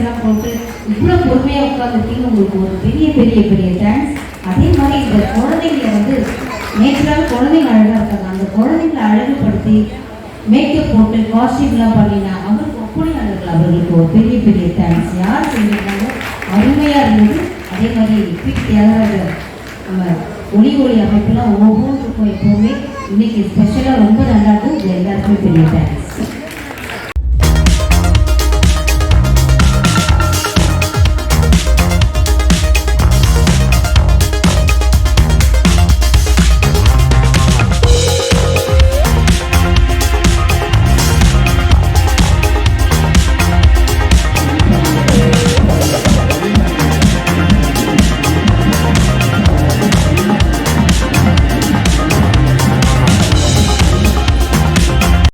எல்லாம் போட்டு இவ்வளோ பொறுமையாக உட்காந்துருக்கீங்க. உங்களுக்கு ஒரு பெரிய பெரிய பெரிய தேங்க்ஸ். அதே மாதிரி இந்த குழந்தைங்களை வந்து நேச்சுரலாக குழந்தைங்க அழகாக இருக்காங்க. அந்த குழந்தைங்களை அழகுபடுத்தி மேக்கப் போட்டு காஸ்டியூம்லாம் பண்ணினா அவருக்கு ஒப்பனையாளர்கள் அவர்களுக்கு ஒரு பெரிய பெரிய தேங்க்ஸ். யார் செஞ்சிருக்காங்க, அருமையாக இருந்தது. அதே மாதிரி பி தியாகராஜர் நம்ம ஒளி அமைப்பெல்லாம் ஒவ்வொன்றுக்கும் எப்போவுமே இன்னைக்கு ஸ்பெஷலாக ரொம்ப நல்லா இருக்கும். எல்லாருக்குமே பெரிய தேங்க்ஸ்.